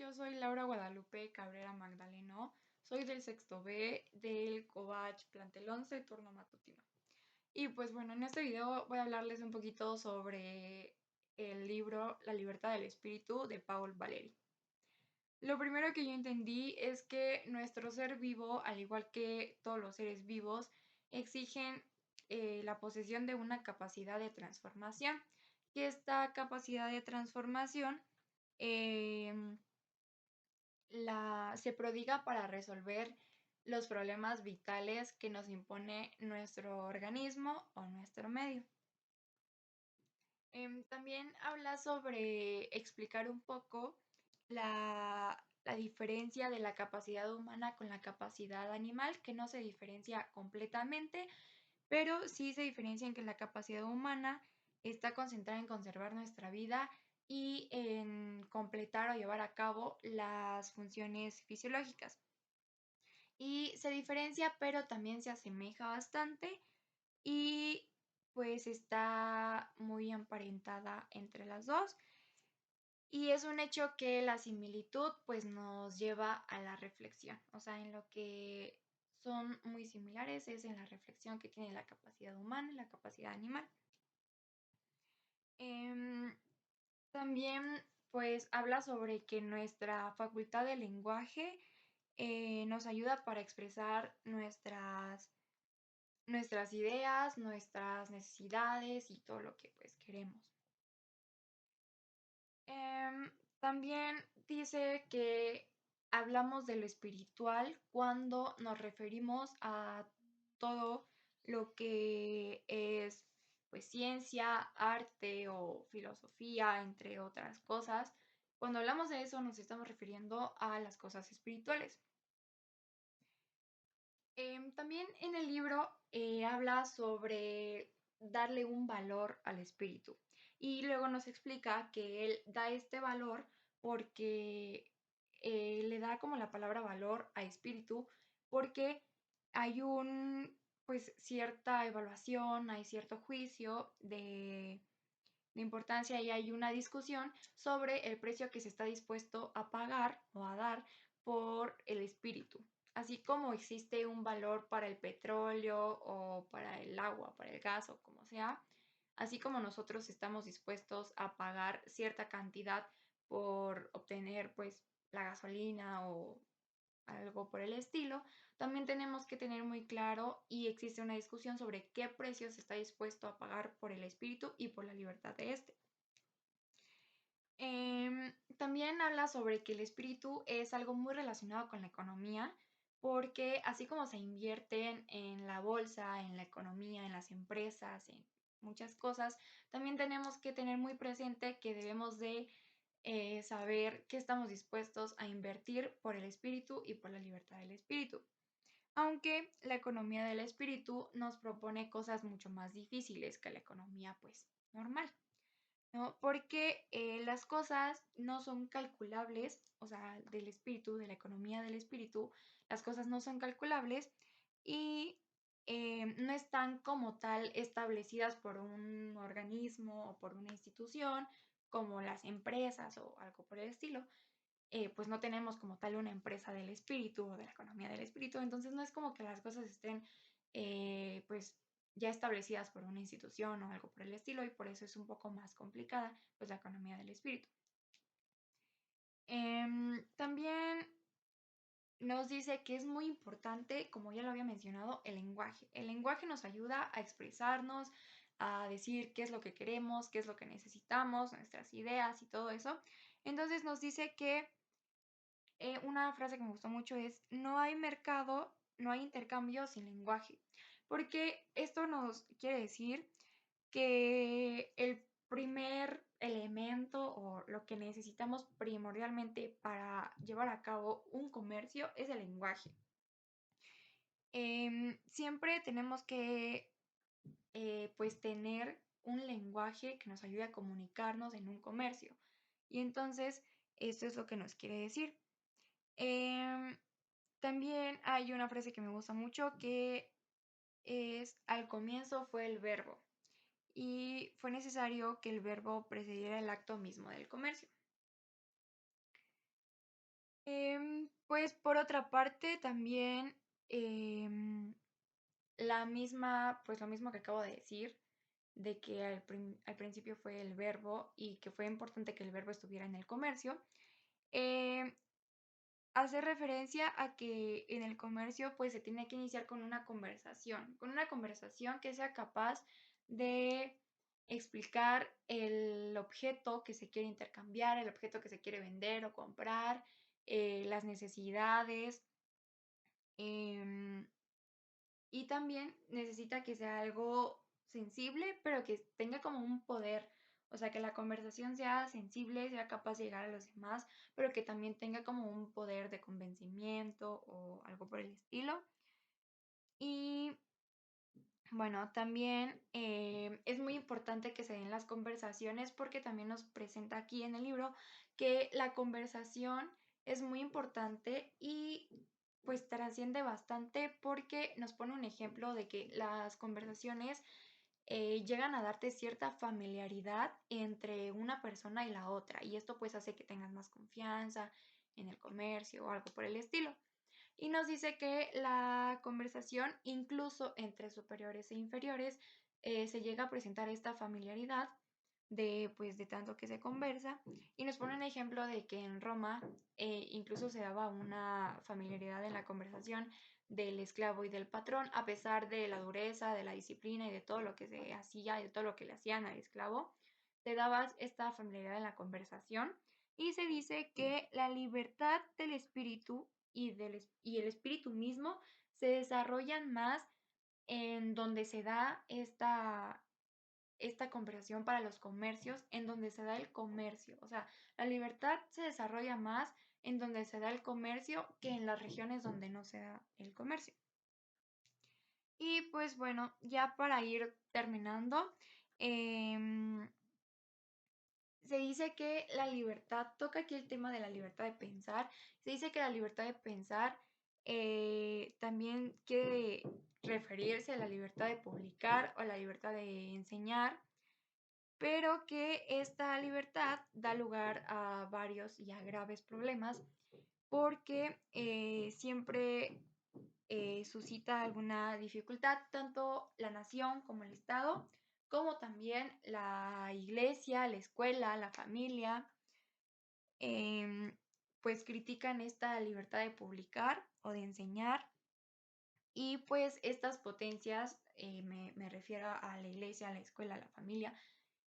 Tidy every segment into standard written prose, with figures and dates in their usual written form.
yo soy Laura Guadalupe Cabrera Magdaleno, soy del sexto B del Covach Plantel 11, turno matutino. Y pues bueno, en este video voy a hablarles un poquito sobre el libro La libertad del espíritu de Paul Valéry. Lo primero que yo entendí es que nuestro ser vivo, al igual que todos los seres vivos, exigen la posesión de una capacidad de transformación. Y esta capacidad de transformación em, se prodiga para resolver los problemas vitales que nos impone nuestro organismo o nuestro medio. También habla sobre explicar un poco la diferencia de la capacidad humana con la capacidad animal, que no se diferencia completamente, pero sí se diferencia en que la capacidad humana está concentrada en conservar nuestra vida y en completar o llevar a cabo las funciones fisiológicas. Y se diferencia, pero también se asemeja bastante y pues está muy emparentada entre las dos. Y es un hecho que la similitud pues nos lleva a la reflexión, o sea, en lo que son muy similares es en la reflexión que tiene la capacidad humana y la capacidad animal. Em, También pues habla sobre que nuestra facultad de lenguaje nos ayuda para expresar nuestras ideas, nuestras necesidades y todo lo que pues queremos. También dice que hablamos de lo espiritual cuando nos referimos a todo lo que es pues ciencia, arte o filosofía, entre otras cosas. Cuando hablamos de eso nos estamos refiriendo a las cosas espirituales. También en el libro habla sobre darle un valor al espíritu y luego nos explica que él da este valor porque le da como la palabra valor a espíritu porque hay pues cierta evaluación, hay cierto juicio de importancia y hay una discusión sobre el precio que se está dispuesto a pagar o a dar por el espíritu. Así como existe un valor para el petróleo o para el agua, para el gas o como sea, así como nosotros estamos dispuestos a pagar cierta cantidad por obtener pues la gasolina o algo por el estilo, también tenemos que tener muy claro y existe una discusión sobre qué precio se está dispuesto a pagar por el espíritu y por la libertad de este. También habla sobre que el espíritu es algo muy relacionado con la economía, porque así como se invierten en la bolsa, en la economía, en las empresas, en muchas cosas, también tenemos que tener muy presente que debemos de saber qué estamos dispuestos a invertir por el espíritu y por la libertad del espíritu. Aunque la economía del espíritu nos propone cosas mucho más difíciles que la economía pues normal. ¿No? Porque las cosas no son calculables, o sea, del espíritu, de la economía del espíritu, las cosas no son calculables y no están como tal establecidas por un organismo o por una institución, como las empresas o algo por el estilo. Pues no tenemos como tal una empresa del espíritu o de la economía del espíritu, entonces no es como que las cosas estén pues ya establecidas por una institución o algo por el estilo y por eso es un poco más complicada pues la economía del espíritu. También nos dice que es muy importante, como ya lo había mencionado, el lenguaje. El lenguaje nos ayuda a expresarnos, a decir qué es lo que queremos, qué es lo que necesitamos, nuestras ideas y todo eso. Entonces nos dice que una frase que me gustó mucho es, no hay mercado, no hay intercambio sin lenguaje, porque esto nos quiere decir que el primer elemento o lo que necesitamos primordialmente para llevar a cabo un comercio es el lenguaje. Siempre tenemos que pues tener un lenguaje que nos ayude a comunicarnos en un comercio. Y entonces, esto es lo que nos quiere decir. Em, También hay una frase que me gusta mucho que es, al comienzo fue el verbo y fue necesario que el verbo precediera el acto mismo del comercio. Pues, por otra parte, también, em, lo mismo que acabo de decir, de que al principio fue el verbo y que fue importante que el verbo estuviera en el comercio, em, hace referencia a que en el comercio, pues, se tiene que iniciar con una conversación que sea capaz de explicar el objeto que se quiere intercambiar, el objeto que se quiere vender o comprar, las necesidades, em, y también necesita que sea algo sensible, pero que tenga como un poder. O sea, que la conversación sea sensible, sea capaz de llegar a los demás, pero que también tenga como un poder de convencimiento o algo por el estilo. Y bueno, también es muy importante que se den las conversaciones porque también nos presenta aquí en el libro que la conversación es muy importante y pues trasciende bastante porque nos pone un ejemplo de que las conversaciones llegan a darte cierta familiaridad entre una persona y la otra y esto pues hace que tengas más confianza en el comercio o algo por el estilo. Y nos dice que la conversación, incluso entre superiores e inferiores, se llega a presentar esta familiaridad de, pues, de tanto que se conversa. Y nos pone un ejemplo de que en Roma incluso se daba una familiaridad en la conversación del esclavo y del patrón, a pesar de la dureza, de la disciplina y de todo lo que se hacía y de todo lo que le hacían al esclavo, te dabas esta familiaridad en la conversación. Y se dice que la libertad del espíritu y el espíritu mismo se desarrollan más en donde se da esta conversación para los comercios, en donde se da el comercio. O sea, la libertad se desarrolla más en donde se da el comercio que en las regiones donde no se da el comercio. Y pues bueno, ya para ir terminando, em, se dice que la libertad, toca aquí el tema de la libertad de pensar, se dice que la libertad de pensar también quiere referirse a la libertad de publicar o la libertad de enseñar, pero que esta libertad da lugar a varios y a graves problemas porque siempre suscita alguna dificultad, tanto la nación como el Estado, como también la iglesia, la escuela, la familia, em, pues critican esta libertad de publicar o de enseñar y pues estas potencias, me refiero a la iglesia, a la escuela, a la familia,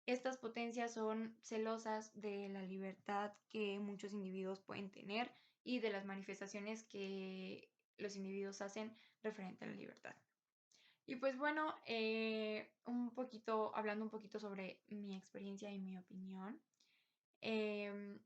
estas potencias son celosas de la libertad que muchos individuos pueden tener y de las manifestaciones que los individuos hacen referente a la libertad. Y pues bueno, hablando un poquito sobre mi experiencia y mi opinión, em,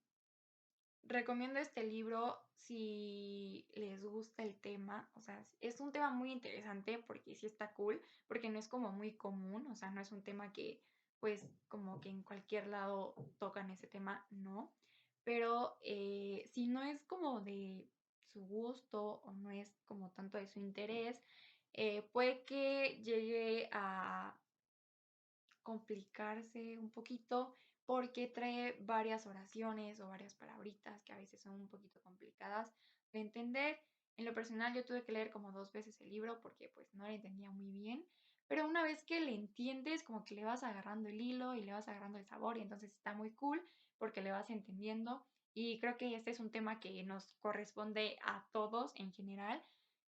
recomiendo este libro si les gusta el tema, o sea, es un tema muy interesante porque sí está cool, porque no es como muy común, o sea, no es un tema que pues como que en cualquier lado tocan ese tema, no, pero si no es como de su gusto o no es como tanto de su interés, puede que llegue a complicarse un poquito porque trae varias oraciones o varias palabritas que a veces son un poquito complicadas de entender. En lo personal yo tuve que leer como 2 veces el libro porque pues no lo entendía muy bien, pero una vez que le entiendes como que le vas agarrando el hilo y le vas agarrando el sabor y entonces está muy cool porque le vas entendiendo y creo que este es un tema que nos corresponde a todos en general,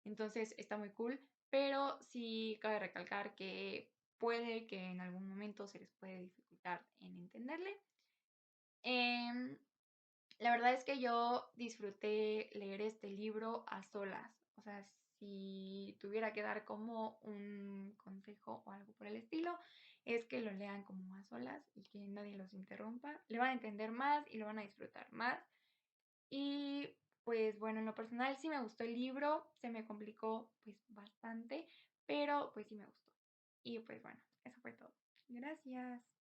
entonces está muy cool, pero sí cabe recalcar que puede que en algún momento se les puede dificultar en entenderle. Em, la verdad es que yo disfruté leer este libro a solas. O sea, si tuviera que dar como un consejo o algo por el estilo, es que lo lean como a solas y que nadie los interrumpa. Le van a entender más y lo van a disfrutar más. Y pues bueno, en lo personal sí me gustó el libro, se me complicó pues bastante, pero pues sí me gustó. Y pues bueno, eso fue todo. Gracias.